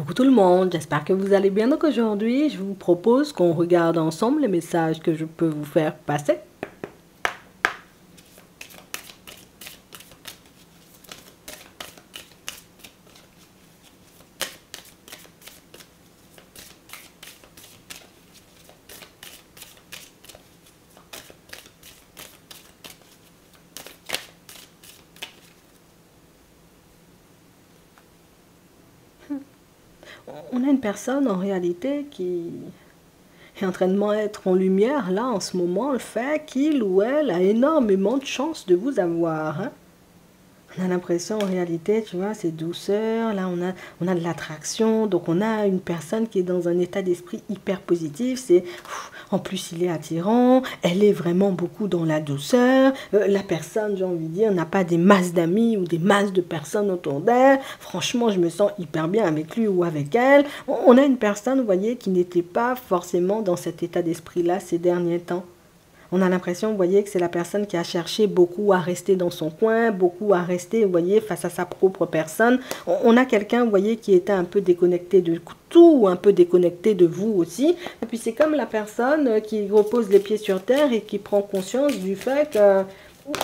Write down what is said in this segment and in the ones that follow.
Coucou tout le monde, j'espère que vous allez bien. Donc aujourd'hui, je vous propose qu'on regarde ensemble les messages que je peux vous faire passer. On a une personne en réalité qui est en train de mettre en lumière là en ce moment le fait qu'il ou elle a énormément de chance de vous avoir, hein. On a l'impression en réalité, tu vois, c'est douceur, là on a de l'attraction, donc on a une personne qui est dans un état d'esprit hyper positif, en plus il est attirant, elle est vraiment beaucoup dans la douceur, la personne, j'ai envie de dire, n'a pas des masses d'amis ou des masses de personnes autour d'elle, franchement je me sens hyper bien avec lui ou avec elle. On a une personne, vous voyez, qui n'était pas forcément dans cet état d'esprit-là ces derniers temps. On a l'impression, vous voyez, que c'est la personne qui a cherché beaucoup à rester dans son coin, beaucoup à rester, vous voyez, face à sa propre personne. On a quelqu'un, vous voyez, qui était un peu déconnecté de tout, un peu déconnecté de vous aussi. Et puis c'est comme la personne qui repose les pieds sur terre et qui prend conscience du fait que...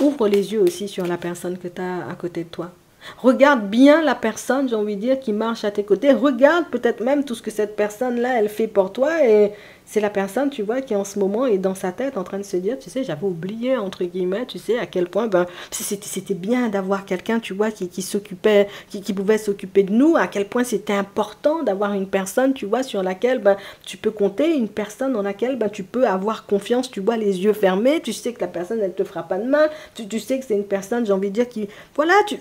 Ouvre les yeux aussi sur la personne que tu as à côté de toi. Regarde bien la personne, j'ai envie de dire, qui marche à tes côtés. Regarde peut-être même tout ce que cette personne-là, elle fait pour toi. Et c'est la personne, tu vois, qui en ce moment est dans sa tête en train de se dire, tu sais, j'avais oublié, entre guillemets, tu sais, à quel point, ben, c'était bien d'avoir quelqu'un, tu vois, qui s'occupait, qui pouvait s'occuper de nous, à quel point c'était important d'avoir une personne, tu vois, sur laquelle, ben, tu peux compter, une personne dans laquelle, ben, tu peux avoir confiance, tu vois, les yeux fermés, tu sais que la personne, elle te fera pas de mal, tu sais que c'est une personne, j'ai envie de dire, qui, voilà, tu...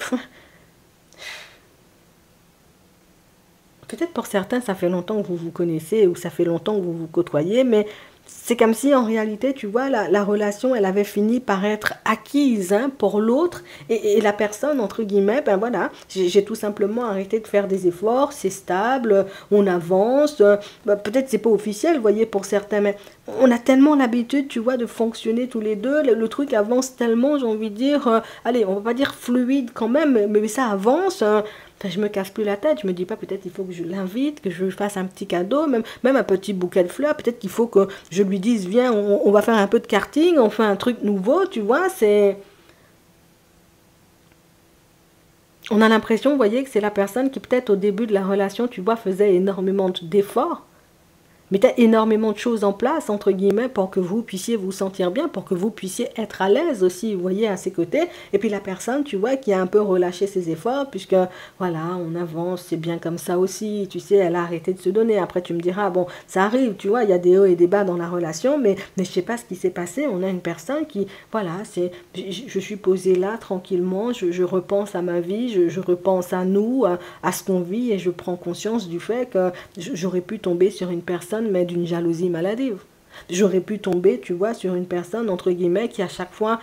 Peut-être pour certains, ça fait longtemps que vous vous connaissez ou ça fait longtemps que vous vous côtoyez, mais c'est comme si en réalité, tu vois, la relation, elle avait fini par être acquise, hein, pour l'autre et la personne, entre guillemets, ben voilà, j'ai tout simplement arrêté de faire des efforts, c'est stable, on avance, ben, peut-être c'est pas officiel, vous voyez, pour certains, mais on a tellement l'habitude, tu vois, de fonctionner tous les deux, le truc avance tellement, j'ai envie de dire, allez, on va pas dire fluide quand même, mais ça avance, enfin, je me casse plus la tête, je me dis pas peut-être il faut que je l'invite, que je lui fasse un petit cadeau, même un petit bouquet de fleurs, peut-être qu'il faut que je lui dise viens, on va faire un peu de karting, on fait un truc nouveau, tu vois, c'est... On a l'impression, vous voyez, que c'est la personne qui peut-être au début de la relation, tu vois, faisait énormément d'efforts, mettez énormément de choses en place, entre guillemets, pour que vous puissiez vous sentir bien, pour que vous puissiez être à l'aise aussi, vous voyez, à ses côtés. Et puis la personne, tu vois, qui a un peu relâché ses efforts, puisque, voilà, on avance, c'est bien comme ça aussi, tu sais, elle a arrêté de se donner. Après, tu me diras, bon, ça arrive, tu vois, il y a des hauts et des bas dans la relation, mais je sais pas ce qui s'est passé. On a une personne qui, voilà, je suis posée là, tranquillement, je repense à ma vie, je repense à nous, à ce qu'on vit, et je prends conscience du fait que j'aurais pu tomber sur une personne mais d'une jalousie maladive. J'aurais pu tomber, tu vois, sur une personne, entre guillemets, qui à chaque fois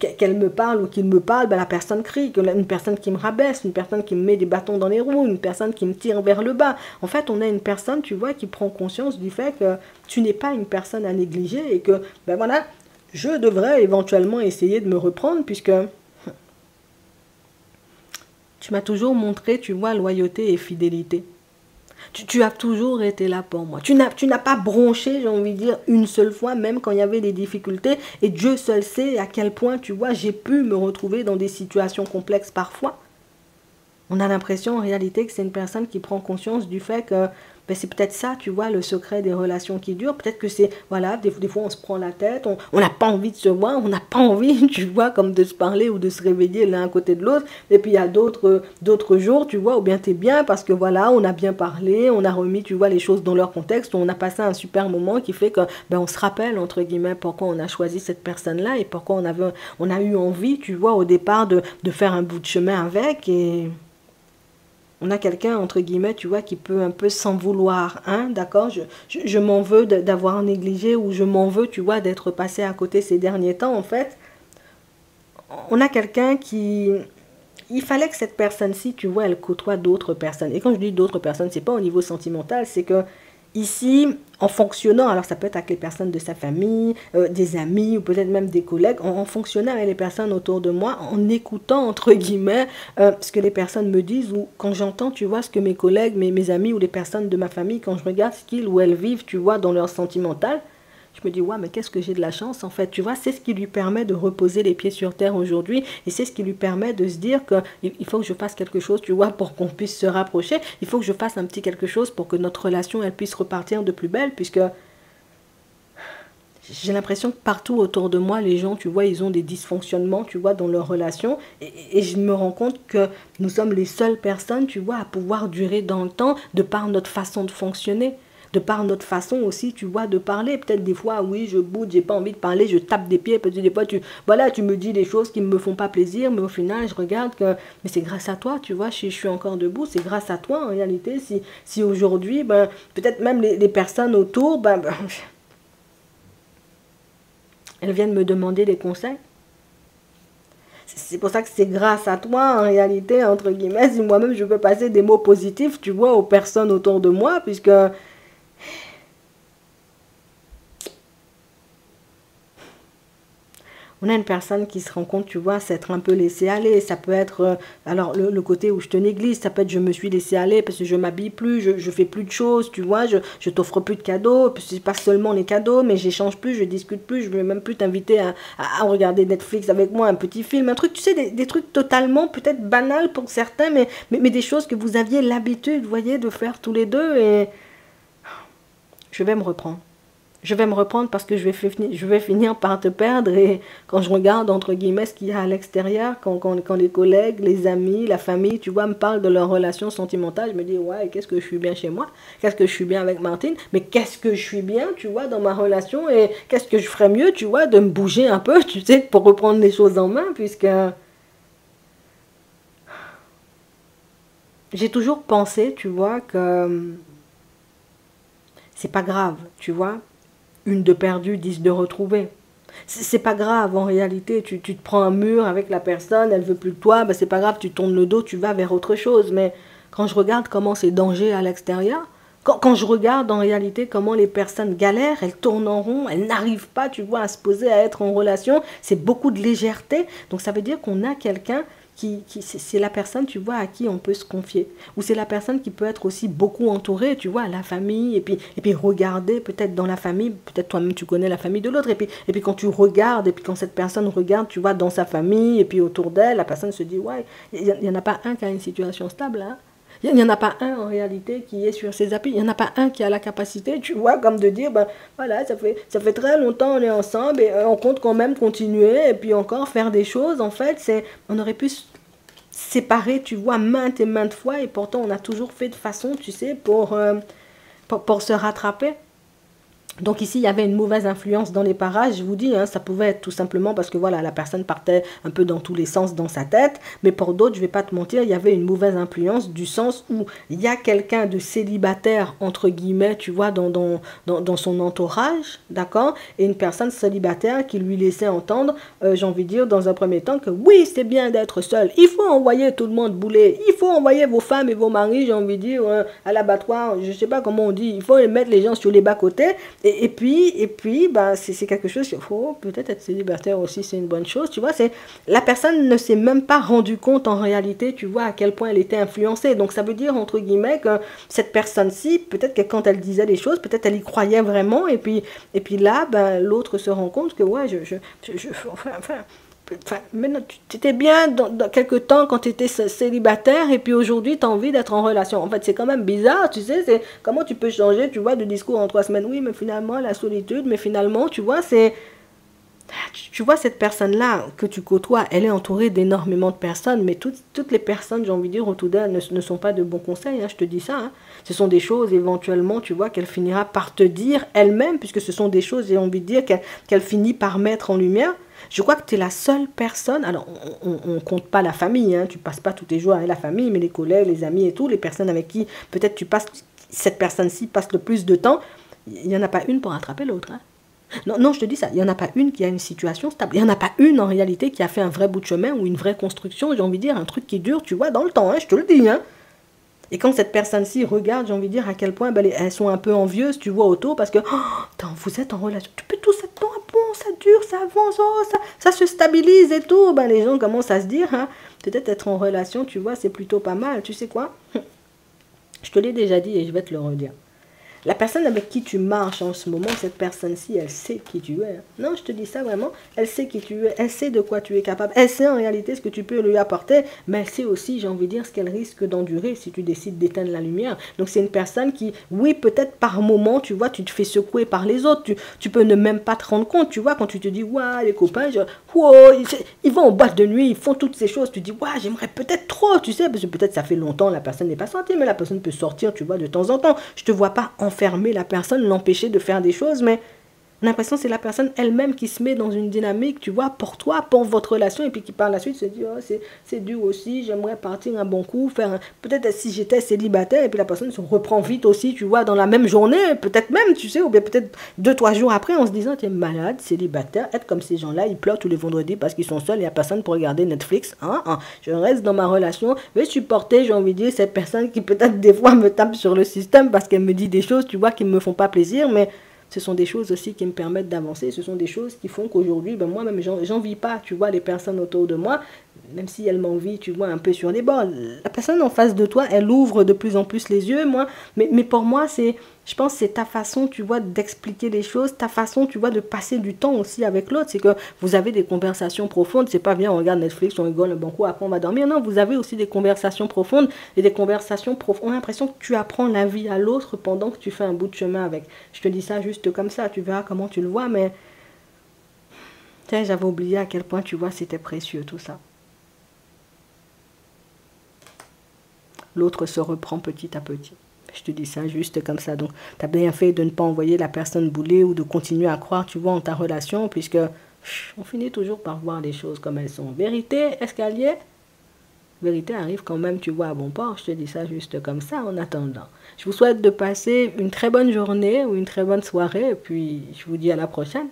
qu'elle me parle ou qu'il me parle, ben, la personne crie, une personne qui me rabaisse, une personne qui me met des bâtons dans les roues, une personne qui me tire vers le bas. En fait, on a une personne, tu vois, qui prend conscience du fait que tu n'es pas une personne à négliger et que, ben voilà, je devrais éventuellement essayer de me reprendre puisque tu m'as toujours montré, tu vois, loyauté et fidélité. Tu as toujours été là pour moi. Tu n'as pas bronché, j'ai envie de dire, une seule fois, même quand il y avait des difficultés. Et Dieu seul sait à quel point, tu vois, j'ai pu me retrouver dans des situations complexes parfois. On a l'impression en réalité que c'est une personne qui prend conscience du fait que ben, c'est peut-être ça, tu vois, le secret des relations qui durent. Peut-être que c'est, voilà, des fois on se prend la tête, on n'a pas envie de se voir, on n'a pas envie, tu vois, comme de se parler ou de se réveiller l'un à côté de l'autre. Et puis il y a d'autres jours, tu vois, où bien t'es bien parce que voilà, on a bien parlé, on a remis, tu vois, les choses dans leur contexte, on a passé un super moment qui fait que, ben, on se rappelle, entre guillemets, pourquoi on a choisi cette personne-là et pourquoi on a eu envie, tu vois, au départ de faire un bout de chemin avec et... On a quelqu'un, entre guillemets, tu vois, qui peut un peu s'en vouloir, hein, d'accord, je m'en veux d'avoir négligé ou je m'en veux, tu vois, d'être passé à côté ces derniers temps, en fait. On a quelqu'un qui... Il fallait que cette personne-ci, tu vois, elle côtoie d'autres personnes. Et quand je dis d'autres personnes, c'est pas au niveau sentimental, c'est que Ici, en fonctionnant, alors ça peut être avec les personnes de sa famille, des amis ou peut-être même des collègues, en fonctionnant avec les personnes autour de moi, en écoutant entre guillemets ce que les personnes me disent ou quand j'entends, tu vois, ce que mes collègues, mes amis ou les personnes de ma famille, quand je regarde ce qu'ils ou elles vivent, tu vois, dans leur sentimental, je me dis, ouais, mais qu'est-ce que j'ai de la chance, en fait, tu vois, c'est ce qui lui permet de reposer les pieds sur terre aujourd'hui, et c'est ce qui lui permet de se dire qu'il faut que je fasse quelque chose, tu vois, pour qu'on puisse se rapprocher, il faut que je fasse un petit quelque chose pour que notre relation, elle puisse repartir de plus belle, puisque j'ai l'impression que partout autour de moi, les gens, tu vois, ils ont des dysfonctionnements, tu vois, dans leur relation, et je me rends compte que nous sommes les seules personnes, tu vois, à pouvoir durer dans le temps, de par notre façon de fonctionner, de par notre façon aussi, tu vois, de parler. Peut-être des fois, oui, je boude, j'ai pas envie de parler, je tape des pieds, peut-être des fois, voilà, tu me dis des choses qui ne me font pas plaisir, mais au final, je regarde que, mais c'est grâce à toi, tu vois, je suis encore debout, c'est grâce à toi, en réalité, si aujourd'hui, ben, peut-être même les personnes autour, ben, elles viennent me demander des conseils. C'est pour ça que c'est grâce à toi, en réalité, entre guillemets, si moi-même je peux passer des mots positifs, tu vois, aux personnes autour de moi, puisque on a une personne qui se rend compte, tu vois, s'être un peu laissé aller. Ça peut être, alors le côté où je te néglige, ça peut être je me suis laissé aller parce que je m'habille plus, je fais plus de choses, tu vois, je t'offre plus de cadeaux, c'est pas seulement les cadeaux, mais j'échange plus, je discute plus, je veux même plus t'inviter à regarder Netflix avec moi, un petit film, un truc, tu sais, des trucs totalement peut-être banals pour certains, mais des choses que vous aviez l'habitude, vous voyez, de faire tous les deux, et je vais me reprendre. Je vais me reprendre parce que je vais finir par te perdre et quand je regarde entre guillemets ce qu'il y a à l'extérieur, quand les collègues, les amis, la famille, tu vois, me parlent de leurs relations sentimentales, je me dis ouais, qu'est-ce que je suis bien chez moi, qu'est-ce que je suis bien avec Martine, mais qu'est-ce que je suis bien, tu vois, dans ma relation et qu'est-ce que je ferais mieux, tu vois, de me bouger un peu, tu sais, pour reprendre les choses en main puisque j'ai toujours pensé, tu vois, que c'est pas grave, tu vois. Une de perdue, 10 de retrouvée. C'est pas grave en réalité, tu te prends un mur avec la personne, elle veut plus de toi, ben c'est pas grave, tu tournes le dos, tu vas vers autre chose. Mais quand je regarde comment c'est danger à l'extérieur, quand je regarde en réalité comment les personnes galèrent, elles tournent en rond, elles n'arrivent pas, tu vois, à se poser, à être en relation, c'est beaucoup de légèreté. Donc ça veut dire qu'on a quelqu'un c'est la personne, tu vois, à qui on peut se confier. Ou c'est la personne qui peut être aussi beaucoup entourée, tu vois, la famille, et puis regarder peut-être dans la famille, peut-être toi-même tu connais la famille de l'autre, et puis quand tu regardes, et puis quand cette personne regarde, tu vois, dans sa famille, et puis autour d'elle, la personne se dit, ouais, il n'y en a pas un qui a une situation stable, hein. Il n'y en a pas un en réalité qui est sur ses appuis. Il n'y en a pas un qui a la capacité, tu vois, comme de dire, ben voilà, ça fait très longtemps on est ensemble et on compte quand même continuer et puis encore faire des choses. En fait, on aurait pu séparer, tu vois, maintes et maintes fois et pourtant on a toujours fait de façon, tu sais, pour se rattraper. Donc ici, il y avait une mauvaise influence dans les parages, je vous dis, hein, ça pouvait être tout simplement parce que voilà, la personne partait un peu dans tous les sens dans sa tête, mais pour d'autres, je vais pas te mentir, il y avait une mauvaise influence du sens où il y a quelqu'un de célibataire, entre guillemets, tu vois, dans son entourage, d'accord, et une personne célibataire qui lui laissait entendre, j'ai envie de dire, dans un premier temps, que oui, c'est bien d'être seul, il faut envoyer tout le monde bouler, il faut envoyer vos femmes et vos maris, j'ai envie de dire, à l'abattoir, je sais pas comment on dit, il faut mettre les gens sur les bas-côtés, et puis bah, c'est quelque chose, oh, peut-être être célibataire aussi, c'est une bonne chose, tu vois, la personne ne s'est même pas rendu compte en réalité, tu vois, à quel point elle était influencée. Donc ça veut dire, entre guillemets, que cette personne-ci, peut-être que quand elle disait les choses, peut-être elle y croyait vraiment, et puis là, ben, l'autre se rend compte que, ouais, maintenant, tu étais bien dans quelques temps quand tu étais célibataire et puis aujourd'hui tu as envie d'être en relation. En fait, c'est quand même bizarre, tu sais, c'est comment tu peux changer, tu vois, de discours en 3 semaines. Oui, mais finalement, la solitude, mais finalement, tu vois, tu vois cette personne-là que tu côtoies, elle est entourée d'énormément de personnes, mais toutes les personnes, j'ai envie de dire, autour d'elle ne sont pas de bons conseils, hein, je te dis ça. Hein. Ce sont des choses, éventuellement, tu vois, qu'elle finira par te dire elle-même, puisque ce sont des choses, j'ai envie de dire, qu'elle finit par mettre en lumière. Je crois que tu es la seule personne, alors on ne compte pas la famille, hein, tu passes pas tous tes jours avec la famille, mais les collègues, les amis et tout, les personnes avec qui peut-être tu passes, cette personne-ci passe le plus de temps, il n'y en a pas une pour attraper l'autre. Hein. Non, non, je te dis ça, il n'y en a pas une qui a une situation stable, il n'y en a pas une en réalité qui a fait un vrai bout de chemin ou une vraie construction, j'ai envie de dire, un truc qui dure, tu vois, dans le temps, hein, je te le dis. Hein. Et quand cette personne-ci regarde, j'ai envie de dire à quel point ben, elles sont un peu envieuses, tu vois, autour, parce que vous êtes en relation, depuis tout ce temps, bon, ça dure, ça avance, oh, ça se stabilise et tout. Ben, les gens commencent à se dire, hein, peut-être être en relation, tu vois, c'est plutôt pas mal. Tu sais quoi? Je te l'ai déjà dit et je vais te le redire. La personne avec qui tu marches en ce moment, cette personne-ci, elle sait qui tu es. Non, je te dis ça vraiment. Elle sait qui tu es. Elle sait de quoi tu es capable. Elle sait en réalité ce que tu peux lui apporter. Mais elle sait aussi, j'ai envie de dire, ce qu'elle risque d'endurer si tu décides d'éteindre la lumière. Donc, c'est une personne qui, oui, peut-être par moment, tu vois, tu te fais secouer par les autres. Tu peux ne même pas te rendre compte. Tu vois, quand tu te dis, ouais, les copains, wow, ils vont en boîte de nuit, ils font toutes ces choses. Tu dis, ouais, j'aimerais peut-être trop, tu sais, parce que peut-être ça fait longtemps, la personne n'est pas sortie, mais la personne peut sortir, tu vois, de temps en temps. Je te vois pas enfermer la personne, l'empêcher de faire des choses, mais j'ai l'impression que c'est la personne elle-même qui se met dans une dynamique, tu vois, pour toi, pour votre relation, et puis qui par la suite se dit, oh, c'est dur aussi, j'aimerais partir un bon coup, peut-être si j'étais célibataire, et puis la personne se reprend vite aussi, tu vois, dans la même journée, peut-être même, tu sais, ou bien peut-être 2-3 jours après, en se disant, tu es malade, célibataire, être comme ces gens-là, ils pleurent tous les vendredis parce qu'ils sont seuls, il n'y a personne pour regarder Netflix, je reste dans ma relation, je vais supporter, j'ai envie de dire, cette personne qui peut-être des fois me tape sur le système parce qu'elle me dit des choses, tu vois, qui ne me font pas plaisir, mais ce sont des choses aussi qui me permettent d'avancer. Ce sont des choses qui font qu'aujourd'hui, ben moi-même, j'envie pas, tu vois, les personnes autour de moi, même si elles m'envient, tu vois, un peu sur les bords. La personne en face de toi, elle ouvre de plus en plus les yeux, moi. Mais pour moi, je pense que c'est ta façon, tu vois, d'expliquer les choses, ta façon, tu vois, de passer du temps aussi avec l'autre. C'est que vous avez des conversations profondes. C'est pas bien, on regarde Netflix, on rigole un bon coup, après on va dormir. Non, vous avez aussi des conversations profondes. Et des conversations profondes. On a l'impression que tu apprends la vie à l'autre pendant que tu fais un bout de chemin avec. Je te dis ça juste comme ça, tu verras comment tu le vois, mais j'avais oublié à quel point, tu vois, c'était précieux tout ça. L'autre se reprend petit à petit. Je te dis ça juste comme ça. Donc, tu as bien fait de ne pas envoyer la personne bouler ou de continuer à croire, tu vois, en ta relation, puisque on finit toujours par voir les choses comme elles sont. Vérité, est-ce qu'elle y est? Vérité arrive quand même, tu vois, à bon port. Je te dis ça juste comme ça en attendant. Je vous souhaite de passer une très bonne journée ou une très bonne soirée, et puis je vous dis à la prochaine.